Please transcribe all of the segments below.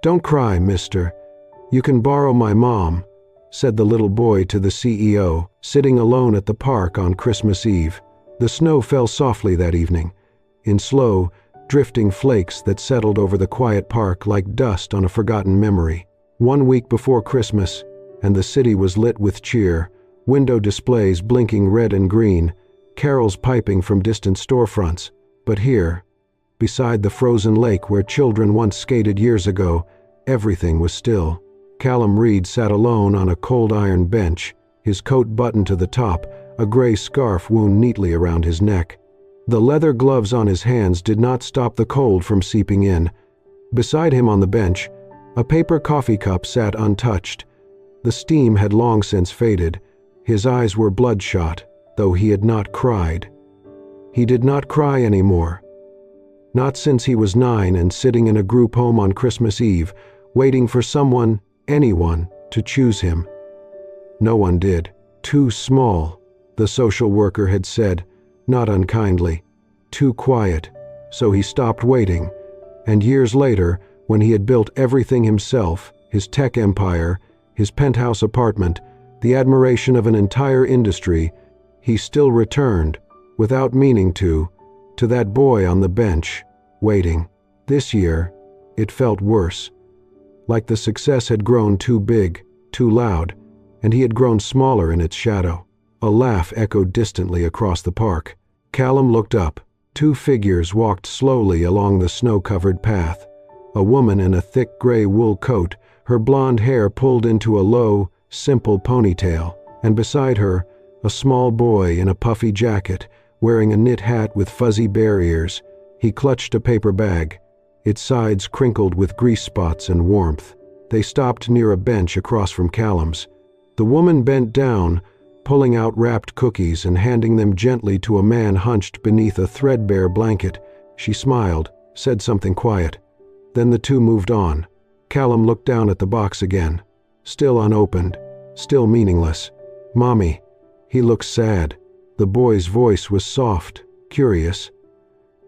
"Don't cry, mister. You can borrow my mom," said the little boy to the CEO, sitting alone at the park on Christmas Eve. The snow fell softly that evening, in slow, drifting flakes that settled over the quiet park like dust on a forgotten memory. 1 week before Christmas, and the city was lit with cheer, window displays blinking red and green, carols piping from distant storefronts. But here, beside the frozen lake where children once skated years ago, everything was still. Callum Reed sat alone on a cold iron bench, his coat buttoned to the top, a gray scarf wound neatly around his neck. The leather gloves on his hands did not stop the cold from seeping in. Beside him on the bench, a paper coffee cup sat untouched. The steam had long since faded. His eyes were bloodshot, though he had not cried. He did not cry anymore. Not since he was 9 and sitting in a group home on Christmas Eve, waiting for someone, anyone, to choose him. No one did. Too small, the social worker had said, not unkindly. Too quiet, so he stopped waiting. And years later, when he had built everything himself, his tech empire, his penthouse apartment, the admiration of an entire industry, he still returned, without meaning to that boy on the bench, waiting. This year, it felt worse. Like the success had grown too big, too loud, and he had grown smaller in its shadow. A laugh echoed distantly across the park. Callum looked up. 2 figures walked slowly along the snow-covered path. A woman in a thick gray wool coat, her blonde hair pulled into a low, simple ponytail, and beside her, a small boy in a puffy jacket, wearing a knit hat with fuzzy bear ears. He clutched a paper bag, its sides crinkled with grease spots and warmth. They stopped near a bench across from Callum's. The woman bent down, pulling out wrapped cookies and handing them gently to a man hunched beneath a threadbare blanket. She smiled, said something quiet. Then the two moved on. Callum looked down at the box again. Still unopened, still meaningless. "Mommy." He looked sad. The boy's voice was soft, curious.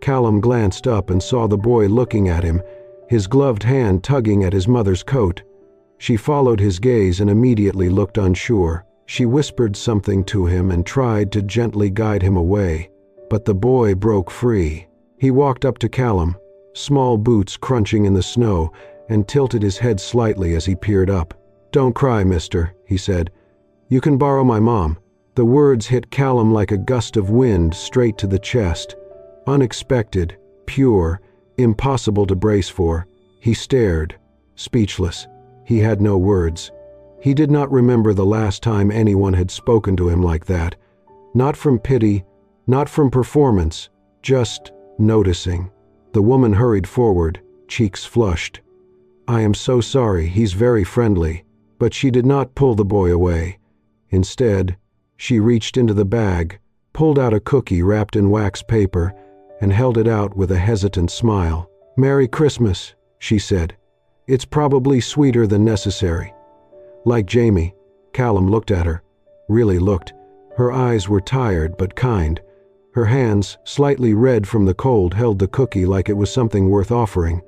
Callum glanced up and saw the boy looking at him, his gloved hand tugging at his mother's coat. She followed his gaze and immediately looked unsure. She whispered something to him and tried to gently guide him away, but the boy broke free. He walked up to Callum, small boots crunching in the snow, and tilted his head slightly as he peered up. "Don't cry, mister," he said. "You can borrow my mom." The words hit Callum like a gust of wind straight to the chest. Unexpected, pure, impossible to brace for. He stared, speechless. He had no words. He did not remember the last time anyone had spoken to him like that. Not from pity, not from performance, just noticing. The woman hurried forward, cheeks flushed. "I am so sorry, he's very friendly." But she did not pull the boy away. Instead, she reached into the bag, pulled out a cookie wrapped in wax paper, and held it out with a hesitant smile. "Merry Christmas," she said. "It's probably sweeter than necessary." Like Jamie, Callum looked at her, really looked. Her eyes were tired but kind. Her hands, slightly red from the cold, held the cookie like it was something worth offering.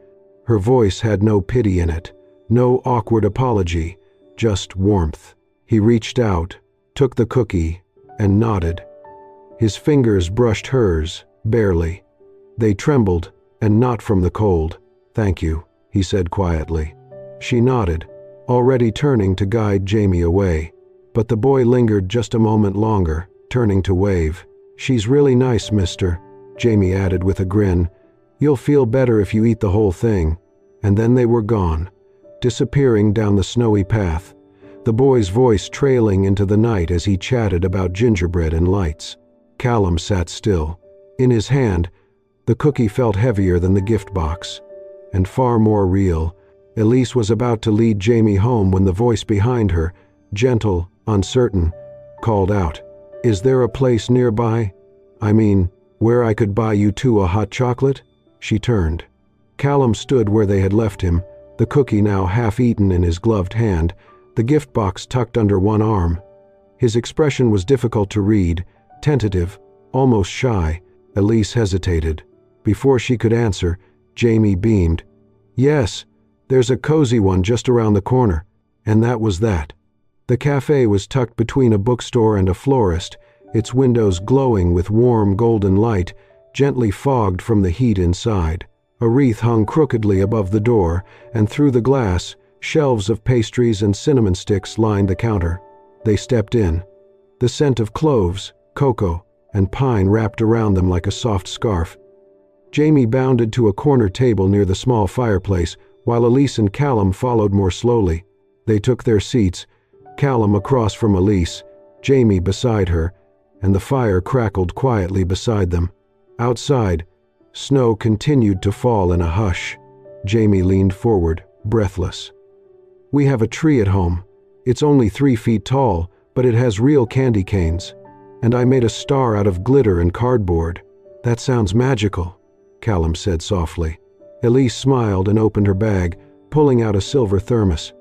Her voice had no pity in it, no awkward apology, just warmth. He reached out, took the cookie, and nodded. His fingers brushed hers, barely. They trembled, and not from the cold. "Thank you," he said quietly. She nodded, already turning to guide Jamie away. But the boy lingered just a moment longer, turning to wave. "She's really nice, mister," Jamie added with a grin. "You'll feel better if you eat the whole thing." And then they were gone, disappearing down the snowy path, the boy's voice trailing into the night as he chatted about gingerbread and lights. Callum sat still. In his hand, the cookie felt heavier than the gift box, and far more real. Elise was about to lead Jamie home when the voice behind her, gentle, uncertain, called out, "Is there a place nearby? I mean, where I could buy you two a hot chocolate?" She turned. Callum stood where they had left him, the cookie now half-eaten in his gloved hand, the gift box tucked under one arm. His expression was difficult to read, tentative, almost shy. Elise hesitated. Before she could answer, Jamie beamed. "Yes, There's a cozy one just around the corner, and that was that. The cafe was tucked between a bookstore and a florist, its windows glowing with warm golden light, gently fogged from the heat inside. A wreath hung crookedly above the door, and through the glass, shelves of pastries and cinnamon sticks lined the counter. They stepped in. The scent of cloves, cocoa, and pine wrapped around them like a soft scarf. Jamie bounded to a corner table near the small fireplace, while Elise and Callum followed more slowly. They took their seats, Callum across from Elise, Jamie beside her, and the fire crackled quietly beside them. Outside, snow continued to fall in a hush. Jamie leaned forward, breathless. "We have a tree at home. It's only 3 feet tall, but it has real candy canes. And I made a star out of glitter and cardboard." "That sounds magical," Callum said softly. Elise smiled and opened her bag, pulling out a silver thermos.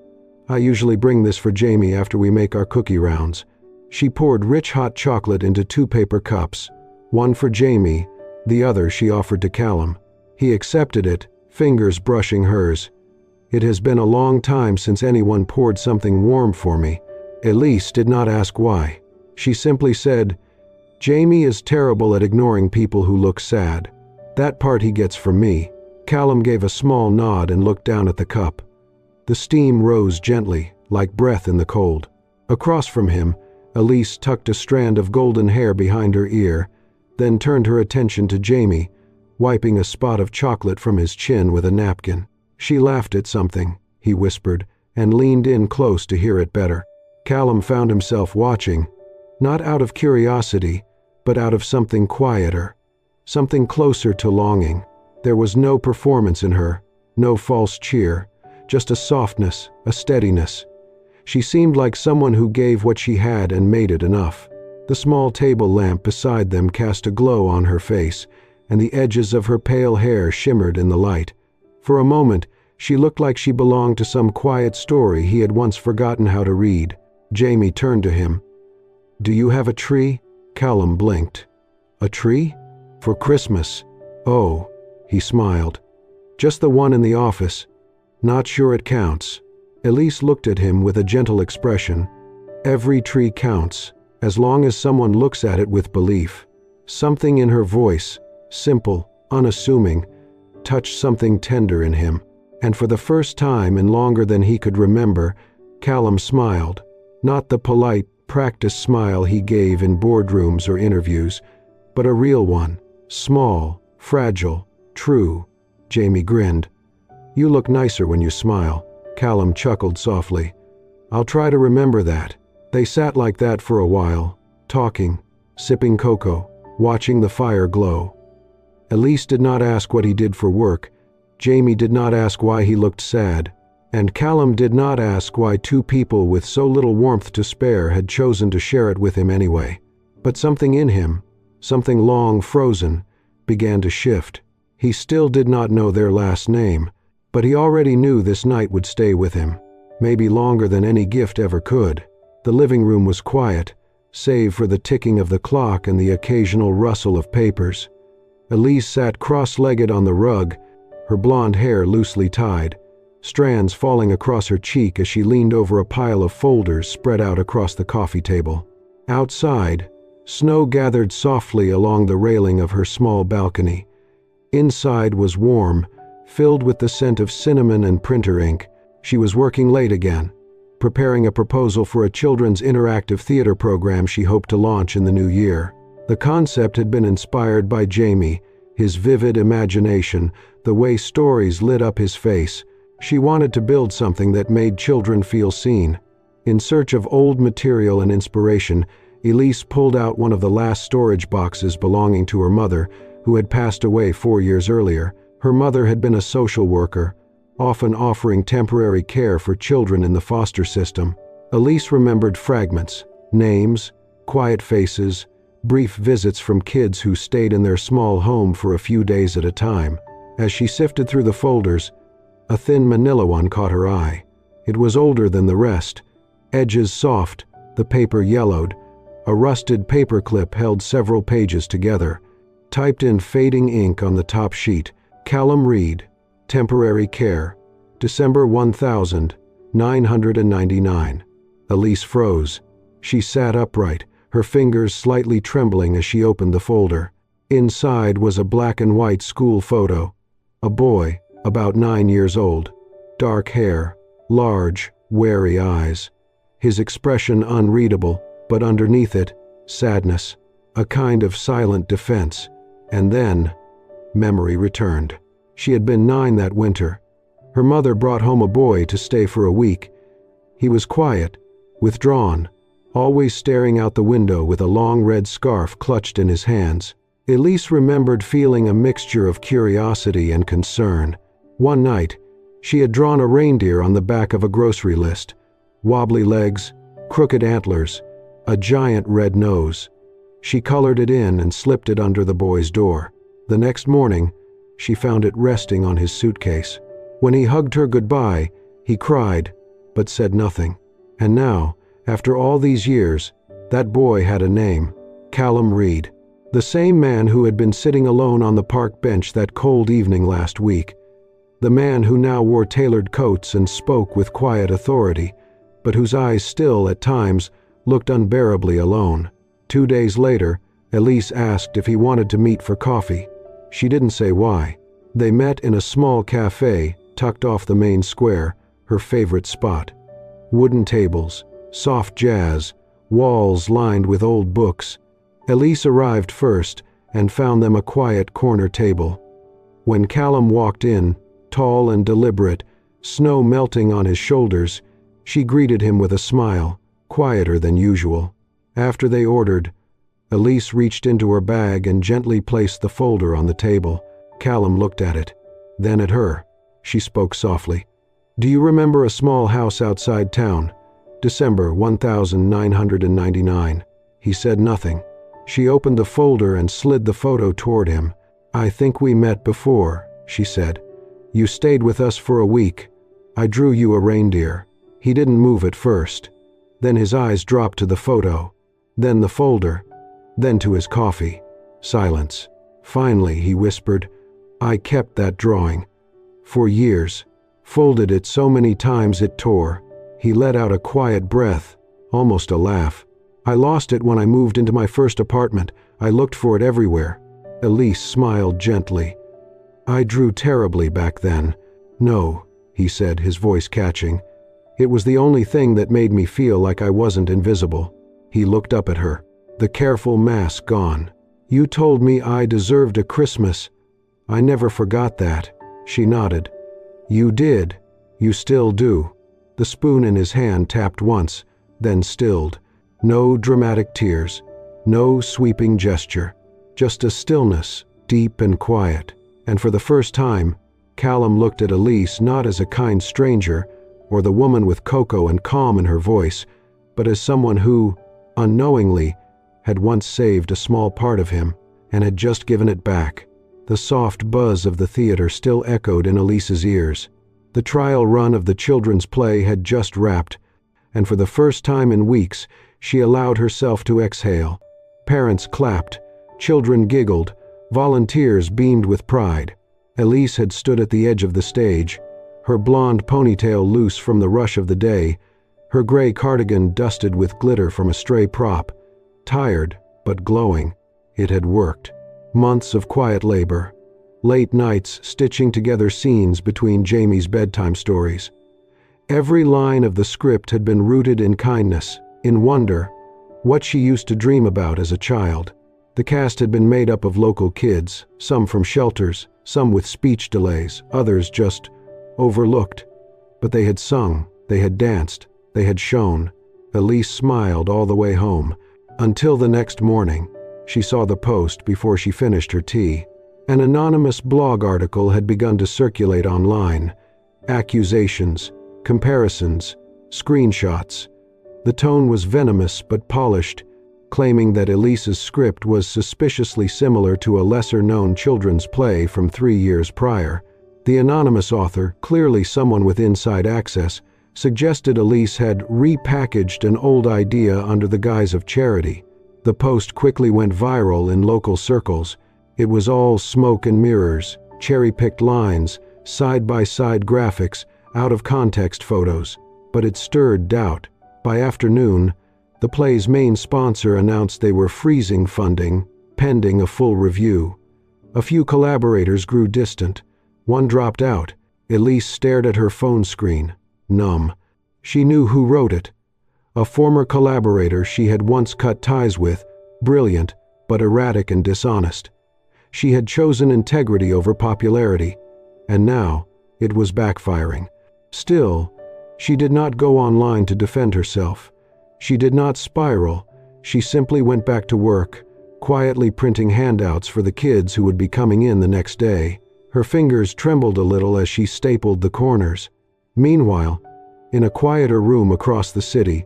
"I usually bring this for Jamie after we make our cookie rounds." She poured rich hot chocolate into 2 paper cups, one for Jamie, the other she offered to Callum. He accepted it, fingers brushing hers. "It has been a long time since anyone poured something warm for me." Elise did not ask why. She simply said, "Jamie is terrible at ignoring people who look sad. That part he gets from me." Callum gave a small nod and looked down at the cup. The steam rose gently, like breath in the cold. Across from him, Elise tucked a strand of golden hair behind her ear, then turned her attention to Jamie, wiping a spot of chocolate from his chin with a napkin. She laughed at something, he whispered, and leaned in close to hear it better. Callum found himself watching, not out of curiosity, but out of something quieter, something closer to longing. There was no performance in her, no false cheer, just a softness, a steadiness. She seemed like someone who gave what she had and made it enough. The small table lamp beside them cast a glow on her face, and the edges of her pale hair shimmered in the light. For a moment, she looked like she belonged to some quiet story he had once forgotten how to read. Jamie turned to him. "Do you have a tree?" Callum blinked. "A tree? For Christmas? Oh," he smiled. "Just the one in the office. Not sure it counts." Elise looked at him with a gentle expression. "Every tree counts, as long as someone looks at it with belief." Something in her voice, simple, unassuming, touched something tender in him. And for the first time in longer than he could remember, Callum smiled. Not the polite, practiced smile he gave in boardrooms or interviews, but a real one, small, fragile, true. Jamie grinned. "You look nicer when you smile." Callum chuckled softly. "I'll try to remember that." They sat like that for a while, talking, sipping cocoa, watching the fire glow. Elise did not ask what he did for work. Jamie did not ask why he looked sad. And Callum did not ask why 2 people with so little warmth to spare had chosen to share it with him anyway. But something in him, something long frozen, began to shift. He still did not know their last name, but he already knew this night would stay with him, maybe longer than any gift ever could. The living room was quiet, save for the ticking of the clock and the occasional rustle of papers. Elise sat cross-legged on the rug, her blonde hair loosely tied, strands falling across her cheek as she leaned over a pile of folders spread out across the coffee table. Outside, snow gathered softly along the railing of her small balcony. Inside was warm, filled with the scent of cinnamon and printer ink. She was working late again, preparing a proposal for a children's interactive theater program she hoped to launch in the new year. The concept had been inspired by Jamie, his vivid imagination, the way stories lit up his face. She wanted to build something that made children feel seen. In search of old material and inspiration, Elise pulled out one of the last storage boxes belonging to her mother, who had passed away 4 years earlier. Her mother had been a social worker, often offering temporary care for children in the foster system. Elise remembered fragments, names, quiet faces, brief visits from kids who stayed in their small home for a few days at a time. As she sifted through the folders, a thin manila one caught her eye. It was older than the rest, edges soft, the paper yellowed. A rusted paperclip held several pages together. Typed in fading ink on the top sheet, Callum Reed, temporary care. December 1999. Elise froze. She sat upright, her fingers slightly trembling as she opened the folder. Inside was a black and white school photo. A boy, about 9 years old. Dark hair, large, wary eyes. His expression unreadable, but underneath it, sadness, a kind of silent defense. And then, memory returned. She had been 9 that winter. Her mother brought home a boy to stay for a week. He was quiet, withdrawn, always staring out the window with a long red scarf clutched in his hands. Elise remembered feeling a mixture of curiosity and concern. One night, she had drawn a reindeer on the back of a grocery list. Wobbly legs, crooked antlers, a giant red nose. She colored it in and slipped it under the boy's door. The next morning, she found it resting on his suitcase. When he hugged her goodbye, he cried, but said nothing. And now, after all these years, that boy had a name, Callum Reed. The same man who had been sitting alone on the park bench that cold evening last week. The man who now wore tailored coats and spoke with quiet authority, but whose eyes still, at times, looked unbearably alone. 2 days later, Elise asked if he wanted to meet for coffee. She didn't say why. They met in a small cafe tucked off the main square, her favorite spot. Wooden tables, soft jazz, walls lined with old books. Elise arrived first and found them a quiet corner table. When Callum walked in, tall and deliberate, snow melting on his shoulders, she greeted him with a smile, quieter than usual. After they ordered, Elise reached into her bag and gently placed the folder on the table. Callum looked at it, then at her. She spoke softly. "Do you remember a small house outside town? December 1999. He said nothing. She opened the folder and slid the photo toward him. "I think we met before," she said. "You stayed with us for a week. I drew you a reindeer." He didn't move at first. Then his eyes dropped to the photo, then the folder, then to his coffee. Silence. Finally, he whispered, "I kept that drawing. For years. Folded it so many times it tore." He let out a quiet breath, almost a laugh. "I lost it when I moved into my first apartment. I looked for it everywhere." Elise smiled gently. "I drew terribly back then." "No," he said, his voice catching. "It was the only thing that made me feel like I wasn't invisible." He looked up at her, the careful mask gone. "You told me I deserved a Christmas. I never forgot that." She nodded. "You did. You still do." The spoon in his hand tapped once, then stilled. No dramatic tears, no sweeping gesture, just a stillness, deep and quiet. And for the first time, Callum looked at Elise not as a kind stranger, or the woman with cocoa and calm in her voice, but as someone who, unknowingly, had once saved a small part of him, and had just given it back. The soft buzz of the theater still echoed in Elise's ears. The trial run of the children's play had just wrapped, and for the first time in weeks, she allowed herself to exhale. Parents clapped, children giggled, volunteers beamed with pride. Elise had stood at the edge of the stage, her blonde ponytail loose from the rush of the day, her gray cardigan dusted with glitter from a stray prop. Tired, but glowing. It had worked. Months of quiet labor. Late nights stitching together scenes between Jamie's bedtime stories. Every line of the script had been rooted in kindness, in wonder, what she used to dream about as a child. The cast had been made up of local kids, some from shelters, some with speech delays, others just overlooked. But they had sung, they had danced, they had shown. Elise smiled all the way home, until the next morning. She saw the post before she finished her tea. An anonymous blog article had begun to circulate online. Accusations, comparisons, screenshots. The tone was venomous but polished, claiming that Elise's script was suspiciously similar to a lesser-known children's play from 3 years prior. The anonymous author, clearly someone with inside access, suggested Elise had repackaged an old idea under the guise of charity. The post quickly went viral in local circles. It was all smoke and mirrors, cherry-picked lines, side-by-side graphics, out-of-context photos, but it stirred doubt. By afternoon, the play's main sponsor announced they were freezing funding, pending a full review. A few collaborators grew distant. One dropped out. Elise stared at her phone screen, numb. She knew who wrote it. A former collaborator she had once cut ties with, brilliant, but erratic and dishonest. She had chosen integrity over popularity, and now it was backfiring. Still, she did not go online to defend herself. She did not spiral. She simply went back to work, quietly printing handouts for the kids who would be coming in the next day. Her fingers trembled a little as she stapled the corners. Meanwhile, in a quieter room across the city,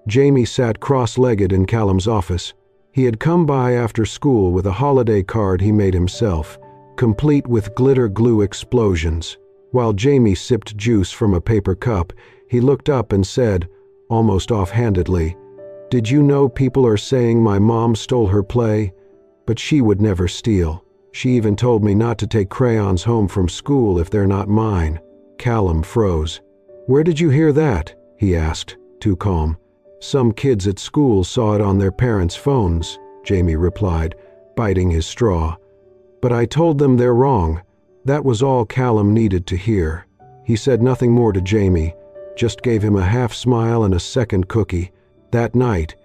Jamie sat cross-legged in Callum's office. He had come by after school with a holiday card he made himself, complete with glitter glue explosions. While Jamie sipped juice from a paper cup, he looked up and said, almost offhandedly, "Did you know people are saying my mom stole her play? But she would never steal. She even told me not to take crayons home from school if they're not mine." Callum froze. "Where did you hear that?" he asked, too calm. "Some kids at school saw it on their parents' phones," Jamie replied, biting his straw. "But I told them they're wrong." That was all Callum needed to hear. He said nothing more to Jamie, just gave him a half smile and a second cookie. That night,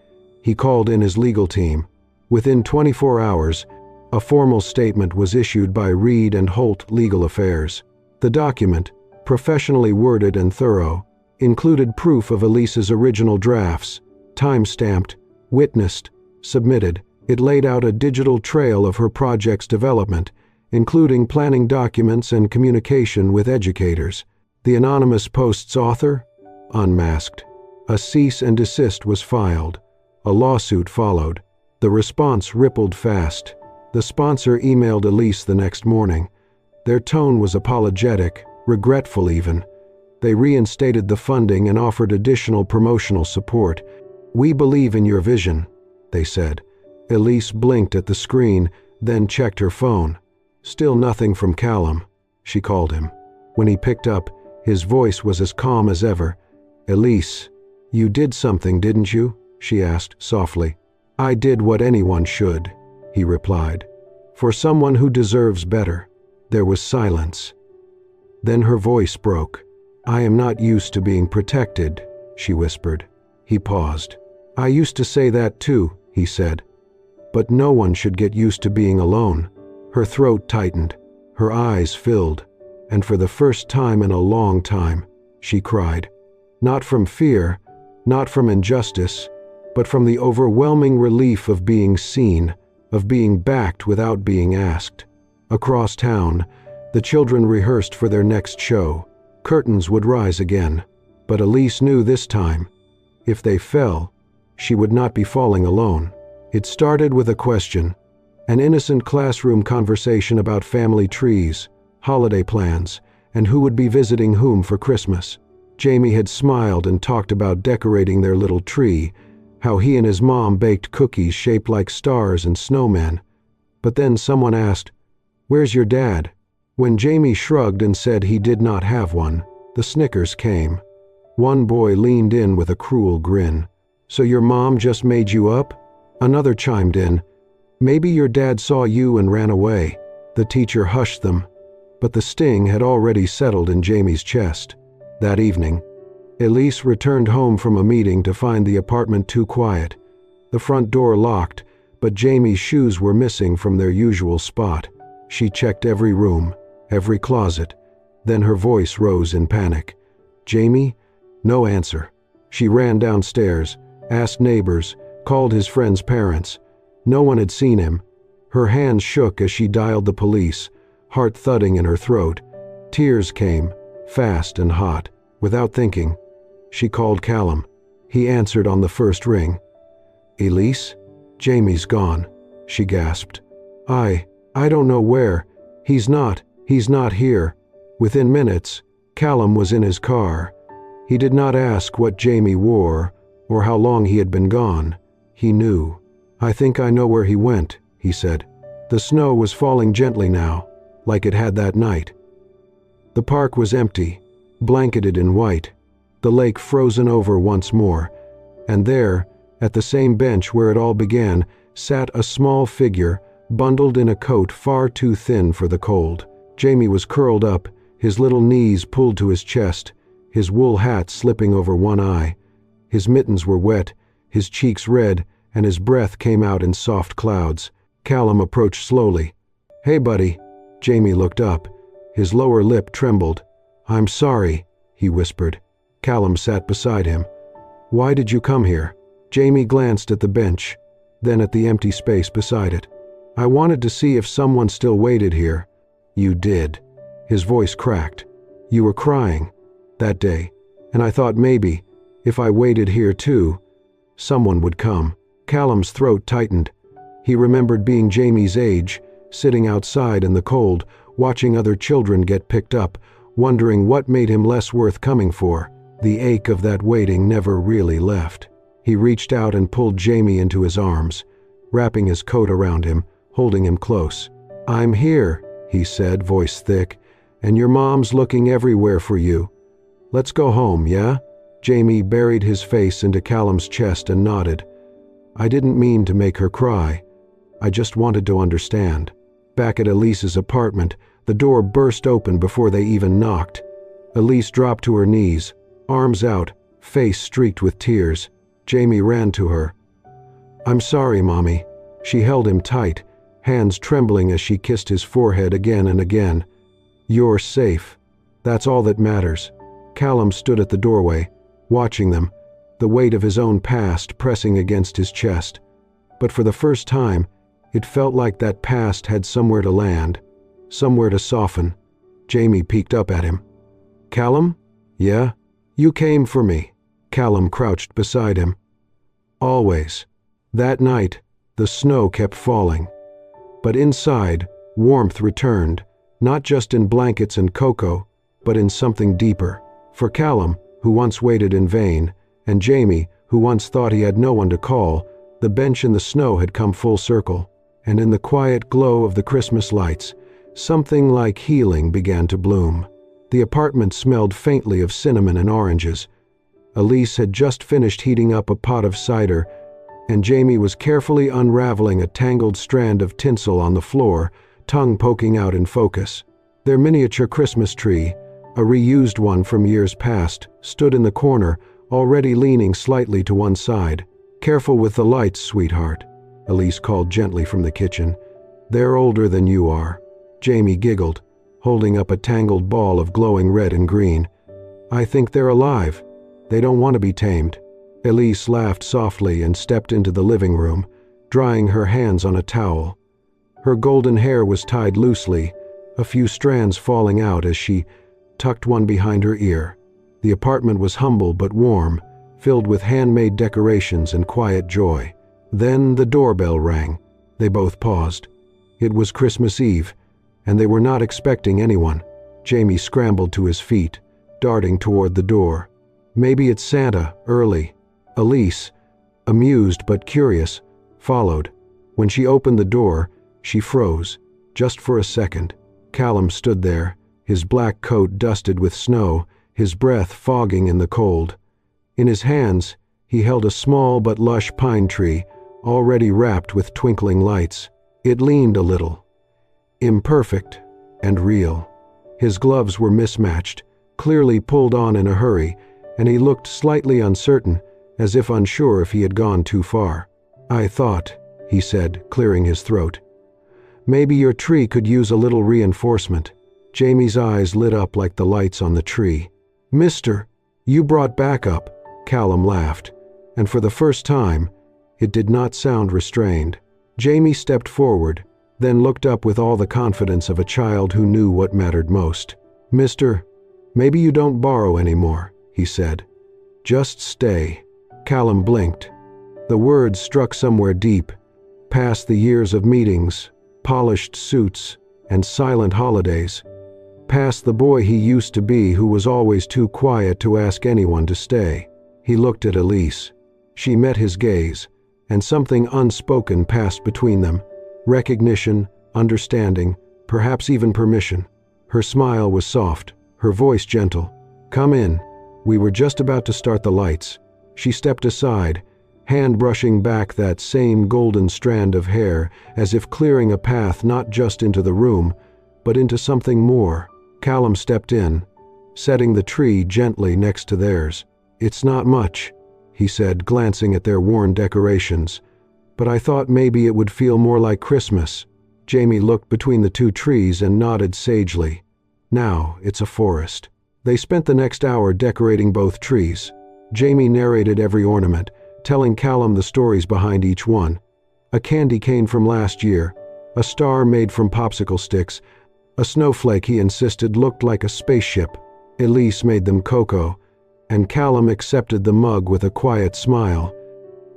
he called in his legal team. Within 24 hours, a formal statement was issued by Reed and Holt Legal Affairs. The document, professionally worded and thorough, included proof of Elise's original drafts, time-stamped, witnessed, submitted. It laid out a digital trail of her project's development, including planning documents and communication with educators. The anonymous post's author? Unmasked. A cease and desist was filed. A lawsuit followed. The response rippled fast. The sponsor emailed Elise the next morning. Their tone was apologetic, regretful even. They reinstated the funding and offered additional promotional support. "We believe in your vision," they said. Elise blinked at the screen, then checked her phone. Still nothing from Callum. She called him. When he picked up, his voice was as calm as ever. "Elise, you did something, didn't you?" she asked softly. "I did what anyone should," he replied. "For someone who deserves better." There was silence. Then her voice broke. "I am not used to being protected," she whispered. He paused. "I used to say that too," he said. "But no one should get used to being alone." Her throat tightened. Her eyes filled. And for the first time in a long time, she cried. Not from fear, not from injustice, but from the overwhelming relief of being seen, of being backed without being asked. Across town, the children rehearsed for their next show. Curtains would rise again, but Elise knew this time, if they fell, she would not be falling alone. It started with a question, an innocent classroom conversation about family trees, holiday plans, and who would be visiting whom for Christmas. Jamie had smiled and talked about decorating their little tree, how he and his mom baked cookies shaped like stars and snowmen. But then someone asked, "Where's your dad?" When Jamie shrugged and said he did not have one, the snickers came. One boy leaned in with a cruel grin. "So your mom just made you up?" Another chimed in, "Maybe your dad saw you and ran away." The teacher hushed them, but the sting had already settled in Jamie's chest. That evening, Elise returned home from a meeting to find the apartment too quiet. The front door locked, but Jamie's shoes were missing from their usual spot. She checked every room, every closet. Then her voice rose in panic. "Jamie?" No answer. She ran downstairs, asked neighbors, called his friend's parents. No one had seen him. Her hands shook as she dialed the police, heart thudding in her throat. Tears came, fast and hot. Without thinking, she called Callum. He answered on the first ring. "Elise? Jamie's gone," she gasped. I don't know where. He's not here." Within minutes, Callum was in his car. He did not ask what Jamie wore or how long he had been gone. He knew. "I think I know where he went," he said. The snow was falling gently now, like it had that night. The park was empty. blanketed in white, the lake frozen over once more, and there, at the same bench where it all began, sat a small figure, bundled in a coat far too thin for the cold. Jamie was curled up, his little knees pulled to his chest, his wool hat slipping over one eye. His mittens were wet, his cheeks red, and his breath came out in soft clouds. Callum approached slowly. "Hey, buddy." Jamie looked up. His lower lip trembled. "I'm sorry," he whispered. Callum sat beside him. "Why did you come here?" Jamie glanced at the bench, then at the empty space beside it. "I wanted to see if someone still waited here." "You did." His voice cracked. "You were crying that day, and I thought maybe, if I waited here too, someone would come." Callum's throat tightened. He remembered being Jamie's age, sitting outside in the cold, watching other children get picked up, wondering what made him less worth coming for. The ache of that waiting never really left. He reached out and pulled Jamie into his arms, wrapping his coat around him, holding him close. "I'm here," he said, voice thick, "and your mom's looking everywhere for you. Let's go home, yeah?" Jamie buried his face into Callum's chest and nodded. "I didn't mean to make her cry. I just wanted to understand." Back at Elise's apartment, the door burst open before they even knocked. Elise dropped to her knees, arms out, face streaked with tears. Jamie ran to her. "I'm sorry, Mommy." She held him tight, hands trembling as she kissed his forehead again and again. "You're safe. That's all that matters." Callum stood at the doorway, watching them, the weight of his own past pressing against his chest. But for the first time, it felt like that past had somewhere to land, somewhere to soften. Jamie peeked up at him. "Callum?" "Yeah?" "You came for me." Callum crouched beside him. "Always." That night, the snow kept falling. But inside, warmth returned, not just in blankets and cocoa, but in something deeper. For Callum, who once waited in vain, and Jamie, who once thought he had no one to call, the bench in the snow had come full circle, and in the quiet glow of the Christmas lights, something like healing began to bloom. The apartment smelled faintly of cinnamon and oranges. Elise had just finished heating up a pot of cider, and Jamie was carefully unraveling a tangled strand of tinsel on the floor, tongue poking out in focus. Their miniature Christmas tree, a reused one from years past, stood in the corner, already leaning slightly to one side. "Careful with the lights, sweetheart," Elise called gently from the kitchen. "They're older than you are." Jamie giggled, holding up a tangled ball of glowing red and green. "I think they're alive. They don't want to be tamed." Elise laughed softly and stepped into the living room, drying her hands on a towel. Her golden hair was tied loosely, a few strands falling out as she tucked one behind her ear. The apartment was humble but warm, filled with handmade decorations and quiet joy. Then the doorbell rang. They both paused. It was Christmas Eve, and they were not expecting anyone. Jamie scrambled to his feet, darting toward the door. "Maybe it's Santa, early." Elise, amused but curious, followed. When she opened the door, she froze, just for a second. Callum stood there, his black coat dusted with snow, his breath fogging in the cold. In his hands, he held a small but lush pine tree, already wrapped with twinkling lights. It leaned a little, imperfect and real. His gloves were mismatched, clearly pulled on in a hurry, and he looked slightly uncertain, as if unsure if he had gone too far. "I thought," he said, clearing his throat, "maybe your tree could use a little reinforcement." Jamie's eyes lit up like the lights on the tree. "Mister, you brought backup," Callum laughed, and for the first time, it did not sound restrained. Jamie stepped forward, then looked up with all the confidence of a child who knew what mattered most. "Mister, maybe you don't borrow anymore," he said. "Just stay." Callum blinked. The words struck somewhere deep, past the years of meetings, polished suits, and silent holidays, past the boy he used to be who was always too quiet to ask anyone to stay. He looked at Elise. She met his gaze, and something unspoken passed between them. Recognition, understanding, perhaps even permission. Her smile was soft, her voice gentle. "Come in." We were just about to start the lights. She stepped aside, hand brushing back that same golden strand of hair, as if clearing a path not just into the room, but into something more. Callum stepped in, setting the tree gently next to theirs. "It's not much," he said, glancing at their worn decorations, "but I thought maybe it would feel more like Christmas." Jamie looked between the two trees and nodded sagely. "Now it's a forest." They spent the next hour decorating both trees. Jamie narrated every ornament, telling Callum the stories behind each one. A candy cane from last year, a star made from popsicle sticks, a snowflake he insisted looked like a spaceship. Elise made them cocoa, and Callum accepted the mug with a quiet smile.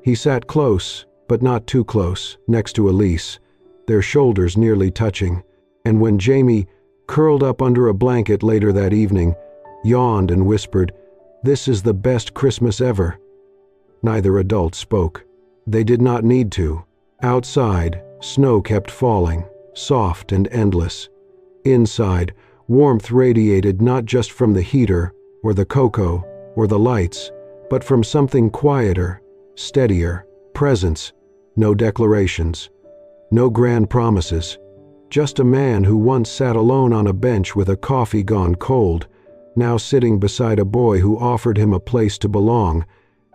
He sat close, but not too close, next to Elise, their shoulders nearly touching, and when Jamie, curled up under a blanket later that evening, yawned and whispered, "This is the best Christmas ever," neither adult spoke. They did not need to. Outside, snow kept falling, soft and endless. Inside, warmth radiated not just from the heater, or the cocoa, or the lights, but from something quieter, steadier, presence. No declarations, no grand promises. Just a man who once sat alone on a bench with a coffee gone cold, now sitting beside a boy who offered him a place to belong,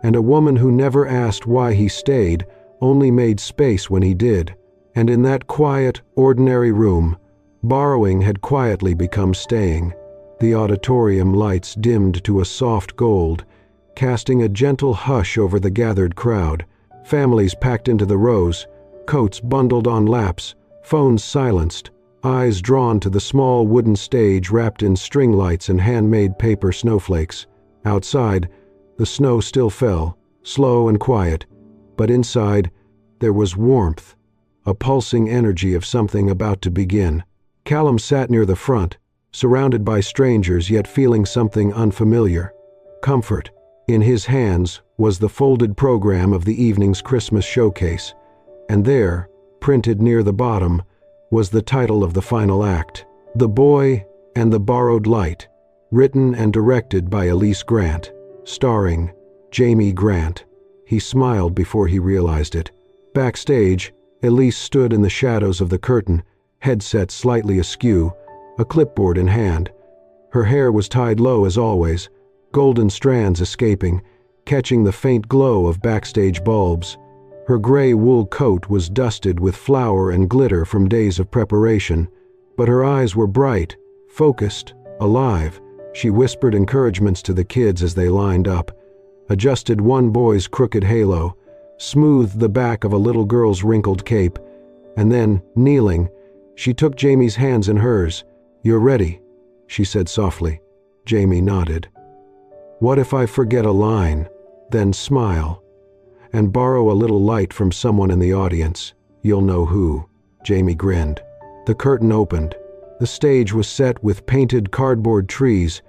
and a woman who never asked why he stayed, only made space when he did. And in that quiet, ordinary room, borrowing had quietly become staying. The auditorium lights dimmed to a soft gold, casting a gentle hush over the gathered crowd. Families packed into the rows, coats bundled on laps, phones silenced, eyes drawn to the small wooden stage wrapped in string lights and handmade paper snowflakes. Outside, the snow still fell, slow and quiet, but inside, there was warmth, a pulsing energy of something about to begin. Callum sat near the front, surrounded by strangers yet feeling something unfamiliar. Comfort. In his hands was the folded program of the evening's Christmas showcase, and there, printed near the bottom, was the title of the final act, "The Boy and the Borrowed Light," written and directed by Elise Grant, starring Jamie Grant. He smiled before he realized it. Backstage, Elise stood in the shadows of the curtain, headset slightly askew, a clipboard in hand. Her hair was tied low as always, golden strands escaping, catching the faint glow of backstage bulbs. Her gray wool coat was dusted with flour and glitter from days of preparation, but her eyes were bright, focused, alive. She whispered encouragements to the kids as they lined up, adjusted one boy's crooked halo, smoothed the back of a little girl's wrinkled cape, and then, kneeling, she took Jamie's hands in hers. "You're ready," she said softly. Jamie nodded. "What if I forget a line?" Then smile. "And borrow a little light from someone in the audience. You'll know who." Jamie grinned. The curtain opened. The stage was set with painted cardboard trees,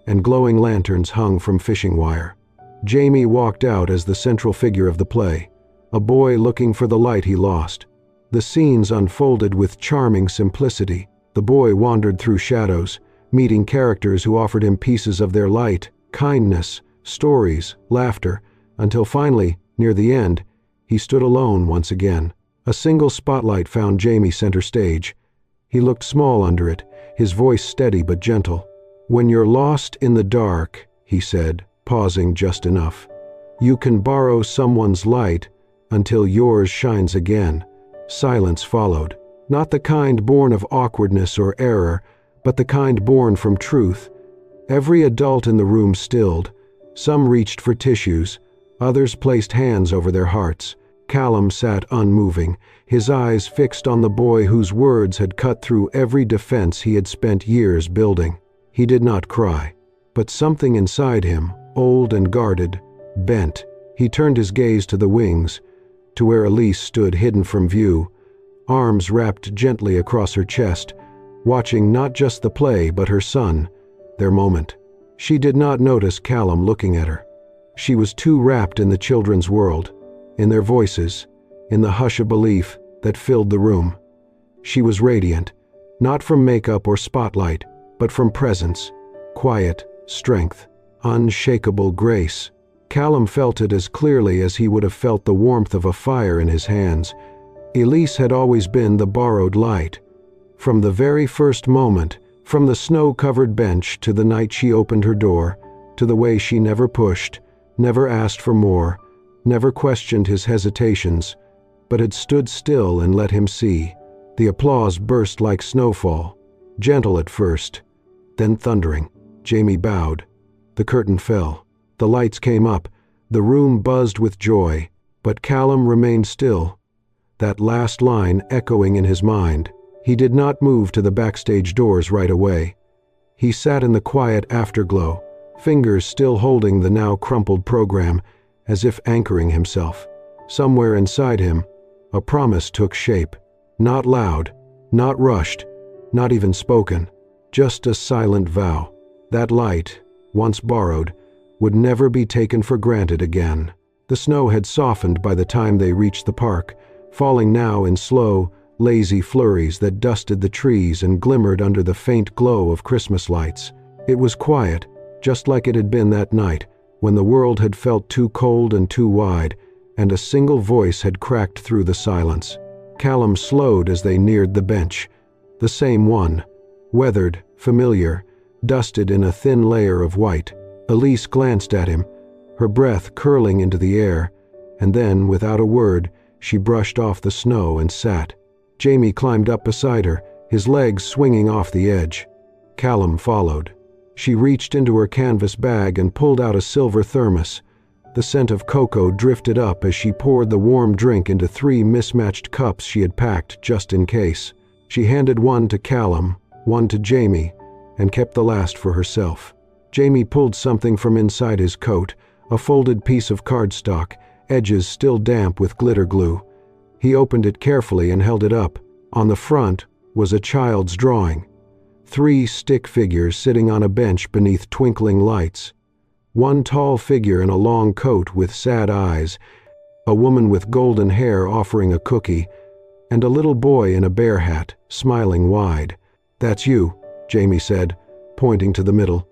and glowing lanterns hung from fishing wire. Jamie walked out as the central figure of the play, a boy looking for the light he lost. The scenes unfolded with charming simplicity. The boy wandered through shadows, meeting characters who offered him pieces of their light, kindness, stories, laughter, until finally, near the end, he stood alone once again. A single spotlight found Jamie center stage. He looked small under it, his voice steady but gentle. "When you're lost in the dark," he said, pausing just enough, "you can borrow someone's light until yours shines again." Silence followed, not the kind born of awkwardness or error, but the kind born from truth. Every adult in the room stilled. Some reached for tissues, others placed hands over their hearts. Callum sat unmoving, his eyes fixed on the boy whose words had cut through every defense he had spent years building. He did not cry, but something inside him, old and guarded, bent. He turned his gaze to the wings, to where Elise stood hidden from view, arms wrapped gently across her chest, watching not just the play but her son, their moment. She did not notice Callum looking at her. She was too wrapped in the children's world, in their voices, in the hush of belief that filled the room. She was radiant, not from makeup or spotlight, but from presence, quiet, strength, unshakable grace. Callum felt it as clearly as he would have felt the warmth of a fire in his hands. Elise had always been the borrowed light. From the very first moment, from the snow-covered bench to the night she opened her door, to the way she never pushed, never asked for more, never questioned his hesitations, but had stood still and let him see. The applause burst like snowfall, gentle at first, then thundering. Jamie bowed. The curtain fell. The lights came up. The room buzzed with joy, but Callum remained still, that last line echoing in his mind. He did not move to the backstage doors right away. He sat in the quiet afterglow, fingers still holding the now crumpled program, as if anchoring himself. Somewhere inside him, a promise took shape. Not loud, not rushed, not even spoken, just a silent vow. That light, once borrowed, would never be taken for granted again. The snow had softened by the time they reached the park, falling now in slow, lazy flurries that dusted the trees and glimmered under the faint glow of Christmas lights. It was quiet, just like it had been that night, when the world had felt too cold and too wide, and a single voice had cracked through the silence. Callum slowed as they neared the bench. The same one, weathered, familiar, dusted in a thin layer of white. Elise glanced at him, her breath curling into the air, and then, without a word, she brushed off the snow and sat. Jamie climbed up beside her, his legs swinging off the edge. Callum followed. She reached into her canvas bag and pulled out a silver thermos. The scent of cocoa drifted up as she poured the warm drink into 3 mismatched cups she had packed just in case. She handed one to Callum, one to Jamie, and kept the last for herself. Jamie pulled something from inside his coat, a folded piece of cardstock, edges still damp with glitter glue. He opened it carefully and held it up. On the front was a child's drawing. 3 stick figures sitting on a bench beneath twinkling lights. One tall figure in a long coat with sad eyes, a woman with golden hair offering a cookie, and a little boy in a bear hat, smiling wide. "That's you," Jamie said, pointing to the middle.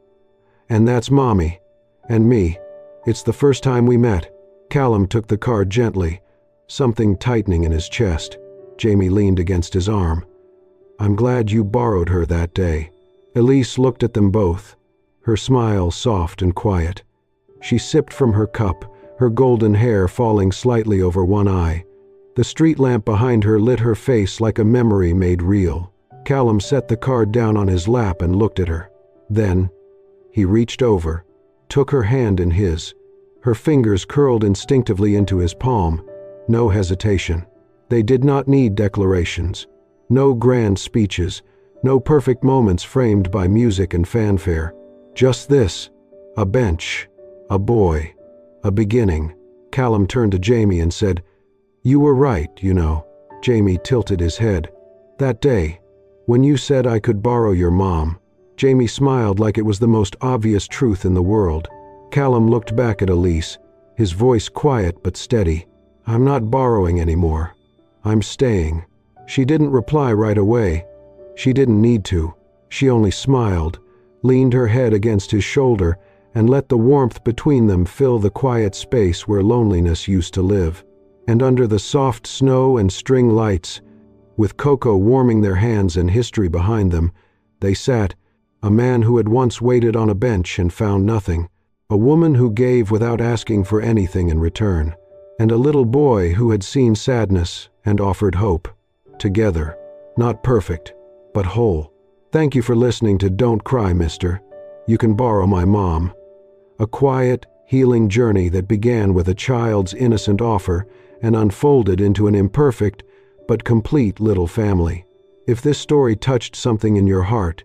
"And that's Mommy. And me. It's the first time we met." Callum took the card gently, something tightening in his chest. Jamie leaned against his arm. "I'm glad you borrowed her that day." Elise looked at them both, her smile soft and quiet. She sipped from her cup, her golden hair falling slightly over one eye. The street lamp behind her lit her face like a memory made real. Callum set the card down on his lap and looked at her. Then, he reached over, took her hand in his. Her fingers curled instinctively into his palm. No hesitation. They did not need declarations. No grand speeches. No perfect moments framed by music and fanfare. Just this. A bench. A boy. A beginning. Callum turned to Jamie and said, "You were right, you know." Jamie tilted his head. "That day, when you said I could borrow your mom." Jamie smiled like it was the most obvious truth in the world. Callum looked back at Elise, his voice quiet but steady. "I'm not borrowing anymore. I'm staying." She didn't reply right away. She didn't need to. She only smiled, leaned her head against his shoulder, and let the warmth between them fill the quiet space where loneliness used to live. And under the soft snow and string lights, with cocoa warming their hands and history behind them, they sat, a man who had once waited on a bench and found nothing, a woman who gave without asking for anything in return, and a little boy who had seen sadness and offered hope. Together, not perfect, but whole. Thank you for listening to Don't Cry, Mister. You Can Borrow My Mom. A quiet, healing journey that began with a child's innocent offer and unfolded into an imperfect but complete little family. If this story touched something in your heart,